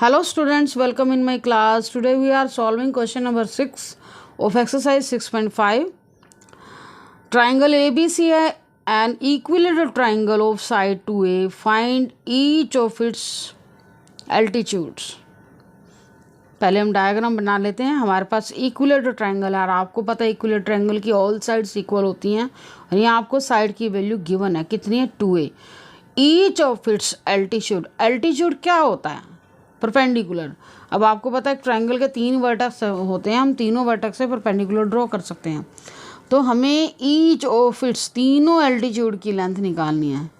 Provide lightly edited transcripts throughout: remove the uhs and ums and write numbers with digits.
Hello students, welcome in my class. Today we are solving question number 6 of exercise 6.5. Triangle ABC है an equilateral triangle of side 2A. Find each of its altitudes. पहले हम diagram बना लेते हैं. हमारे पास equilateral triangle है और आपको पता है इक्विलेटरल ट्रायंगल की ऑल साइड्स इक्वल होती हैं और यहाँ आपको साइड की वैल्यू गिवन है. कितनी है? 2A. Each of its altitude. Altitude क्या होता है? परपेंडिकुलर. अब आपको पता है ट्रायंगल के 3 वर्टेक्स होते हैं, हम तीनों वर्टेक्स से परपेंडिकुलर ड्रॉ कर सकते हैं. तो हमें ईच ऑफ इट्स तीनों एल्टीट्यूड की लेंथ निकालनी है.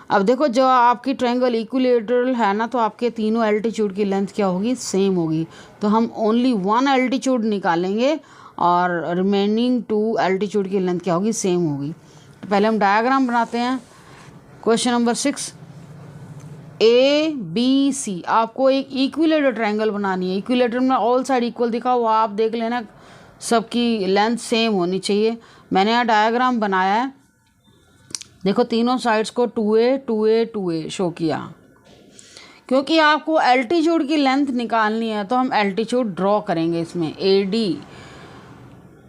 अब देखो जो आपकी ट्रायंगल इक्विलेटरल है ना, तो आपके तीनों एल्टीट्यूड की लेंथ क्या होगी? सेम होगी. तो हम ओनली 1 एल्टीट्यूड निकालेंगे और रिमेनिंग 2 एल्टीट्यूड की लेंथ क्या होगी? सेम होगी. तो पहले हम डायग्राम बनाते हैं. Question number 6 ABC. आपको एक इक्विलेटरल ट्रायंगल बनानी है. इक्विलेटरल में ऑल साइड इक्वल दिखा हुआ, आप देख लेना सबकी लेंथ सेम होनी चाहिए. मैंने यहाँ डायग्राम बनाया है. देखो तीनों साइड्स को 2A 2A 2A शो किया. क्योंकि आपको एल्टीट्यूड की लेंथ निकालनी है तो हम एल्टीट्यूड ड्रॉ करेंगे. इसमें AD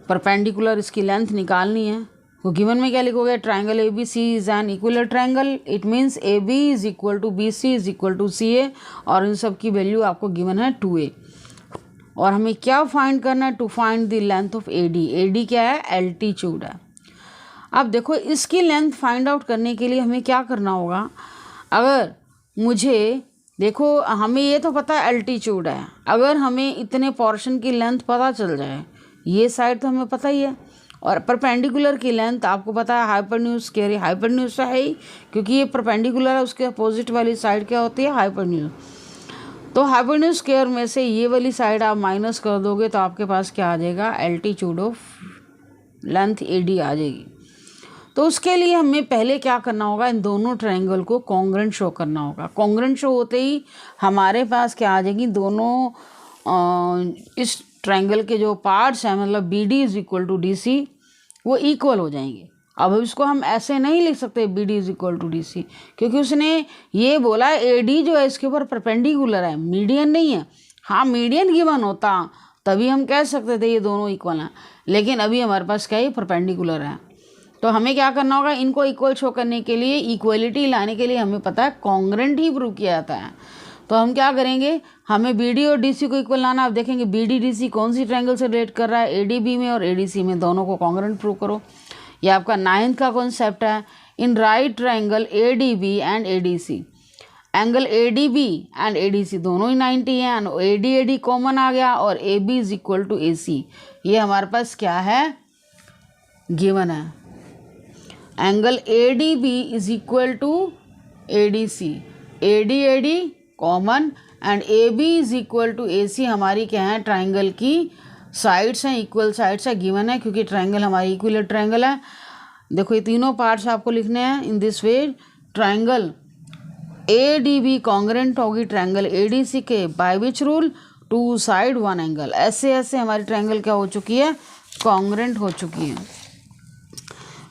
परपेंडिकुलर इसकी लेंथ निकालनी है. तो गिवन में क्या लिखोगे? Triangle ABC is an equilateral triangle. It means AB is equal to BC is equal to CA और इन सब की वैल्यू आपको गिवन है 2A. और हमें क्या फाइंड करना है? To find the length of AD. AD क्या है? एल्टीट्यूड है. अब देखो इसकी लेंथ फाइंड आउट करने के लिए हमें क्या करना होगा? अगर मुझे देखो हमें ये तो पता है एल्टीट्यूड है. अगर हमें इतने पोर्शन की लेंथ पता चल जाए, ये साइड तो हमें पता ही है, और परपेंडिकुलर की लेंथ आपको पता है हाइपोटेन्यूज स्क्वायर. हाइपोटेन्यूज तो है ही क्योंकि ये परपेंडिकुलर है, उसके अपोजिट वाली साइड क्या होती है? हाइपोटेन्यूज. तो हाइपोटेन्यूज स्क्वायर में से ये वाली साइड आप माइनस कर दोगे तो आपके पास क्या आ जाएगा? एल्टीट्यूड ऑफ लेंथ AD आ जाएगी. तो उसके लिए हमें पहले क्या करना होगा? इन दोनों ट्रायंगल को कॉन्ग्रुएंट शो करना होगा. कॉन्ग्रुएंट शो होते ही हमारे पास क्या आ जाएगी? दोनों इस ट्रायंगल के जो पार्ट्स हैं, मतलब BD is equal to DC, वो इक्वल हो जाएंगे. अब इसको हम ऐसे नहीं लिख सकते BD is equal to DC, क्योंकि उसने ये बोला AD जो है इसके ऊपर परपेंडिकुलर है, मीडियन नहीं है. हाँ मीडियन गिवन होता तभी हम कह सकते थे ये दोनों इक्वल हैं, लेकिन अभी हमारे पास क्या है? परपेंडिकुलर है. तो हमें क्या करना होगा? इनको इक्वल शो करने के लिए, इक्वलिटी लाने के लिए हमें पता है कॉन्ग्रुएंट ही प्रूव किया जाता है. तो हम क्या करेंगे? हमें BD और DC को इक्वल लाना. आप देखेंगे BD DC कौन सी ट्रायंगल से रिलेट कर रहा है? ADB में और ADC में. दोनों को कॉन्ग्रुएंट प्रूव करो. ये आपका 9th का कॉन्सेप्ट है. इन right triangle ADB and ADC, angle ADB and ADC दोनों ही 90 हैं. AD कॉमन आ गया और AB is equal to AC. ये हमारे पास क्या है? गिवन है. Angle ADB is equal to ADC. AD common and AB is equal to AC. हमारी क्या है? ट्रायंगल की साइड्स हैं, इक्वल साइड्स है. गिवन है क्योंकि ट्रायंगल हमारी इक्विलेटरल ट्रायंगल है. देखो ये तीनों पार्ट्स आपको लिखने हैं in this way. Triangle ADB congruent होगी ट्रायंगल ADC के. By which rule? 2 side 1 angle. ऐसे ऐसे हमारी ट्रायंगल क्या हो चुकी है? कॉन्ग्रुएंट हो चुकी है.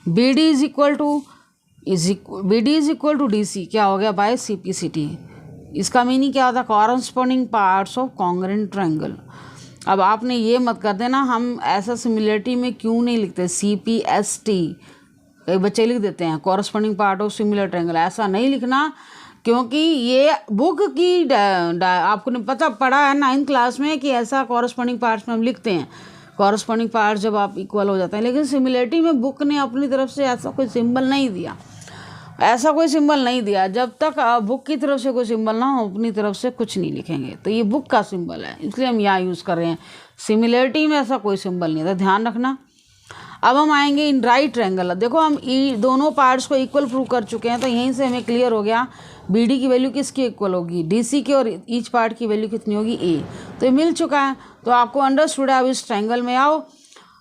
BD is equal to DC क्या हो गया? Bye CPCT. इसका मीनिंग क्या होता है? Corresponding parts of congruent triangle. अब आपने ये मत कर देना हम ऐसा सिमिलरिटी में क्यों नहीं लिखते CPST. कई बच्चे लिख देते हैं corresponding part of similar triangle. ऐसा नहीं लिखना क्योंकि ये बुक की आपको पता पड़ा है 9th क्लास में कि ऐसा कॉरस्पॉन्डिंग पार्ट्स में हम लिखते हैं. कॉरस्पॉन्डिंग पार्ट्स जब आप इक्वल हो जाते हैं, लेकिन सिमिलरिटी में बुक ने अपनी तरफ से ऐसा कोई सिंबल नहीं दिया. ऐसा कोई सिंबल नहीं दिया. जब तक बुक की तरफ से कोई सिंबल ना हो अपनी तरफ से कुछ नहीं लिखेंगे. तो ये बुक का सिंबल है इसलिए हम यहाँ यूज़ कर रहे हैं. सिमिलरिटी में ऐसा कोई सिंबल नहीं था, ध्यान रखना. अब हम आएंगे इन राइट ट्रायंगल. देखो हम दोनों पार्ट्स को इक्वल प्रूव कर चुके हैं, तो यहीं से हमें क्लियर हो गया BD की वैल्यू किसकी इक्वल होगी? DC की. और ईच पार्ट की वैल्यू कितनी होगी? A. तो ये मिल चुका है. तो आपको अंडरस्टूड है. अब इस ट्रायंगल में आओ.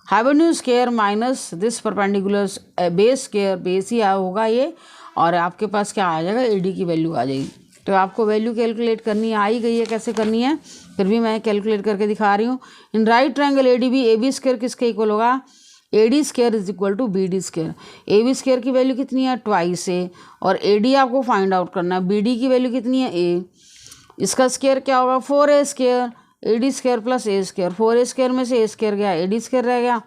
Hypotenuse square minus this perpendicular base square base ही होगा ये, और आपके पास क्या आ जाएगा? AD की वैल्यू आ जाएगी. तो आपको वैल्यू कैलकुलेट करनी आ ही गई है. कैसे करनी है फिर भी मैं कैलकुलेट करके दिखा रही हूँ. In right triangle ADB AB square किसके इक्वल होगा? AD square is equal to BD square. AB square की वैल्यू कितनी है? 2 है. और AD आपको फाइंड आउट करना है. BD की वैल्यू कितनी है? A. इसका स्क्वायर क्या होगा 4a² AD² plus a², 4a² में से a² गया, AD² रह गया,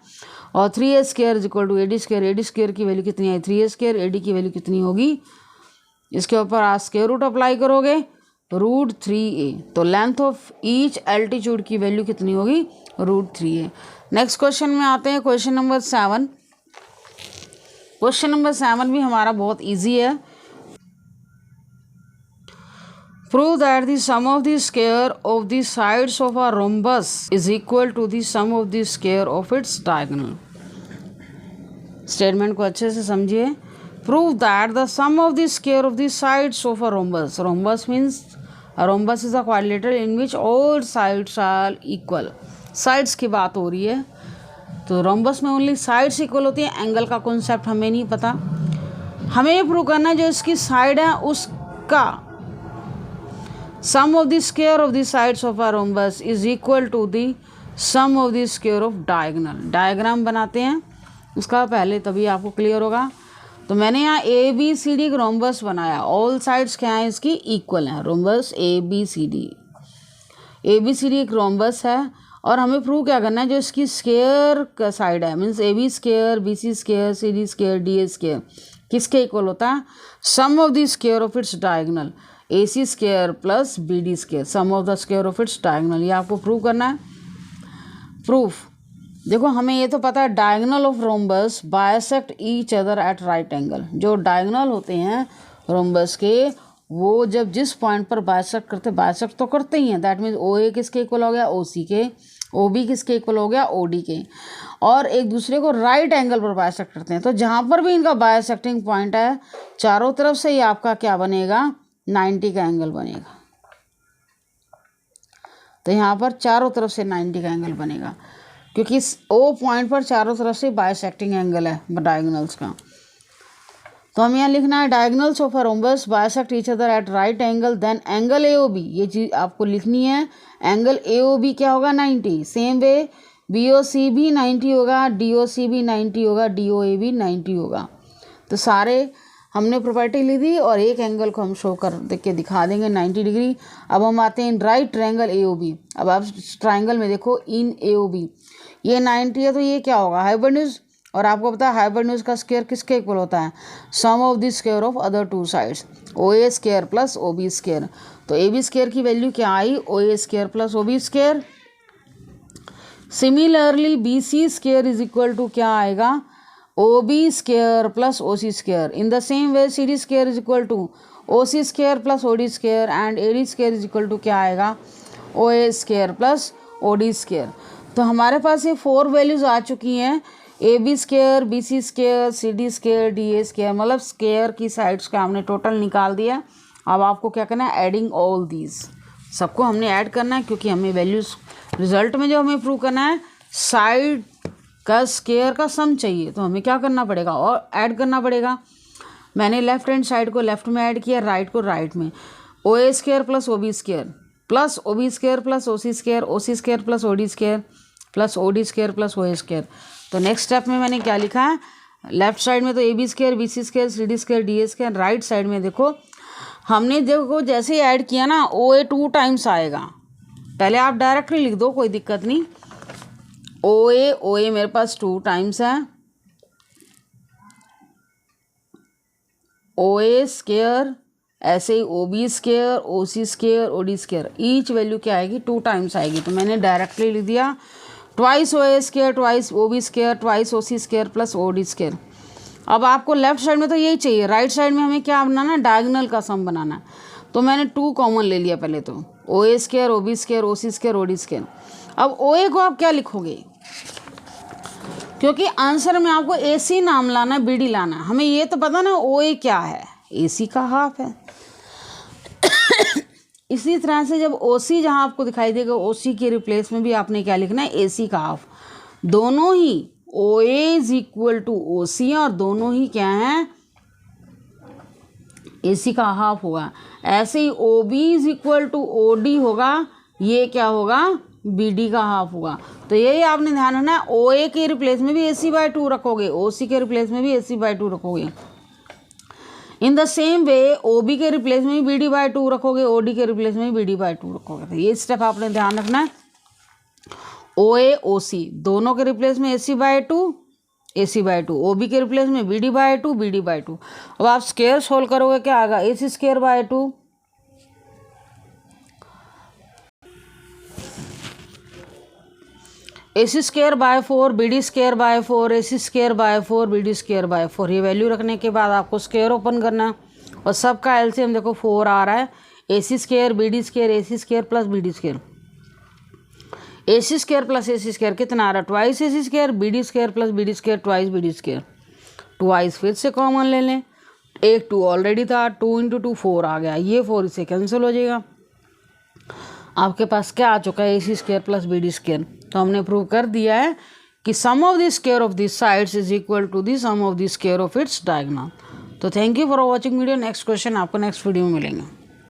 और 3a² is equal to AD², AD² की वैल्यू कितनी आई 3a², AD की वैल्यू कितनी होगी, इसके ऊपर आप स्क्वायर रूट अप्लाई करोगे √3a, तो लेंथ ऑफ ईच एल्टीट्यूड की वैल्यू कितनी होगी √3a। नेक्स्ट क्वेश्चन में आते हैं, क्वेश्चन नंबर 7। क्वेश्चन नंबर 7 भी हमारा बहुत इजी है। Prove that the sum of the square of the sides of a rhombus is equal to the sum of the square of its diagonal. Statement को अच्छे से समझिए। Prove that the sum of the square of the sides of a rhombus. Rhombus means a rhombus is a quadrilateral in which all sides are equal. Sides की बात हो रही है, तो rhombus में ओनली साइड्स इक्वल होती है, angle का कॉन्सेप्ट हमें नहीं पता। हमें ये प्रूव करना है जो इसकी साइड है उसका sum of the square of the sides of a rhombus is equal to the sum of the square of diagonal. Diagram बनाते हैं उसका पहले, तभी आपको क्लियर होगा। तो मैंने यहाँ ABCD एक रोम्बस बनाया, ऑल साइड्स क्या हैं इसकी इक्वल हैं, रोम्बस ABCD एक रोम्बस है, और हमें प्रूव क्या करना है जो इसकी स्क्वायर का साइड है, means AB², BC², CD², DA² किसके इक्वल होता है, sum of the square of its diagonal AC² plus BD², sum of the square of its diagonal, ये आपको प्रूव करना है। प्रूफ देखो, हमें ये तो पता है diagonal of rhombus bisect each other at right angle. जो डायगोनल होते हैं रोम्बस के, वो जब जिस पॉइंट पर बायसेक्ट करते, बायसेक्ट तो करते ही हैं, दैट मीन्स OA किसके इक्वल हो गया OC के, OB किसके इक्वल हो गया OD के, और एक दूसरे को राइट एंगल पर बायसेक्ट करते हैं। तो जहाँ पर भी इनका बायसेक्टिंग पॉइंट है, चारों तरफ से ये आपका क्या बनेगा 90 का एंगल बनेगा। तो यहाँ पर चारों तरफ से 90 का एंगल बनेगा, क्योंकि इस O पॉइंट पर चारों तरफ से बायसेक्टिंग एंगल है डायगोनल्स का। तो हम यहाँ लिखना है diagonals of a rhombus bisect each other at right angle, then angle AOB, ये चीज़ आपको लिखनी है। एंगल AOB क्या होगा 90, सेम वे BOC भी 90 होगा, DOC भी 90 होगा, DOA भी 90 होगा। तो सारे हमने प्रॉपर्टी ली थी, और एक एंगल को हम शो कर देख के दिखा देंगे 90 डिग्री। अब हम आते हैं राइट ट्रायंगल AOB। अब आप ट्रायंगल में देखो इन AOB ये 90 है, तो ये क्या होगा हाइपोटेन्यूज, और आपको पता है हाइपोटेन्यूज का स्क्वायर किसके इक्वल होता है, sum of the square of other two sides OA² plus OB²। तो AB² की वैल्यू क्या आई OA² plus OB²। Similarly BC² is equal to क्या आएगा OB² plus OC²। In the same way CD² is equal to OC² plus OD² and AD² is equal to क्या आएगा OA² plus OD²। तो हमारे पास ये 4 values आ चुकी हैं, AB², BC², CD², DA², मतलब स्क्वायर की साइड्स का हमने टोटल निकाल दिया। अब आपको क्या करना है, एडिंग ऑल दीज, सबको हमने ऐड करना है, क्योंकि हमें वैल्यूज रिजल्ट में जो हमें प्रूव करना है साइड का स्क्वायर का सम चाहिए, तो हमें क्या करना पड़ेगा और ऐड करना पड़ेगा। मैंने लेफ्ट हैंड साइड को लेफ्ट में ऐड किया, राइट को राइट में। OA² plus OB² plus OB² plus OC², OC² plus OD² plus OD² plus OA²। तो नेक्स्ट स्टेप में मैंने क्या लिखा है, लेफ्ट साइड में तो AB², BC², CD², DA², right side में देखो हमने देखो जैसे ही ऐड किया ना OA 2 टाइम्स आएगा। पहले आप डायरेक्टली लिख दो, कोई दिक्कत नहीं। OA मेरे पास 2 टाइम्स है, OA², ऐसे ही OB², OC², OD², each value क्या आएगी 2 टाइम्स आएगी। तो मैंने डायरेक्टली लिख दिया twice OA², twice OB², twice OC² plus OD²। अब आपको लेफ्ट साइड में तो यही चाहिए, राइट साइड में हमें क्या बनाना है, डायगोनल का सम बनाना है। तो मैंने 2 कॉमन ले लिया पहले, तो OA², OB², OC², OD²। अब OA को आप क्या लिखोगे, क्योंकि आंसर में आपको AC नाम लाना है, BD लाना है। हमें ये तो पता ना OA क्या है, AC का हाफ है। इसी तरह से जब OC जहाँ आपको दिखाई देगा, OC के रिप्लेस में भी आपने क्या लिखना है, AC का हाफ। दोनों ही OA is equal to OC, और दोनों ही क्या हैं AC का हाफ होगा। ऐसे ही OB is equal to OD होगा, ये क्या होगा BD का हाफ होगा। तो यही आपने ध्यान रखना है, OA के रिप्लेस में भी AC/2 रखोगे, OC के रिप्लेस में भी AC/2 रखोगे। In the same way O B के रिप्लेस में बी डी बाई टू रखोगे, ओ डी के रिप्लेस में बी डी बाई टू रखोगे। तो ये स्टेप आपने ध्यान रखना है। ओ ए ओ सी दोनों के रिप्लेस में A C by two, A C by two, O B के रिप्लेस में B D by two, B D by two. अब आप स्क्वायर सोल्व करोगे, क्या आएगा, A C square by two, A C square by 4, B D square by 4, A C square by 4, B D square by 4। ये value रखने के बाद आपको स्क्वायर ओपन करना है और सबका एलसीएम देखो 4 आ रहा है। A C square B D square, A C square plus B D square, A C square plus A C square कितना आ रहा है, twice A C square, B D square plus B D square, twice B D square. Twice फिर से common ले लें, एक 2 already था, 2 इंटू 2 4 आ गया, ये 4 इससे कैंसिल हो जाएगा। आपके पास क्या आ चुका है, A C square plus B D square. तो हमने प्रूव कर दिया है कि sum of the square of this sides is equal to the sum of the square of its diagonal. तो thank you for watching video. Next question आपको next video में मिलेंगे।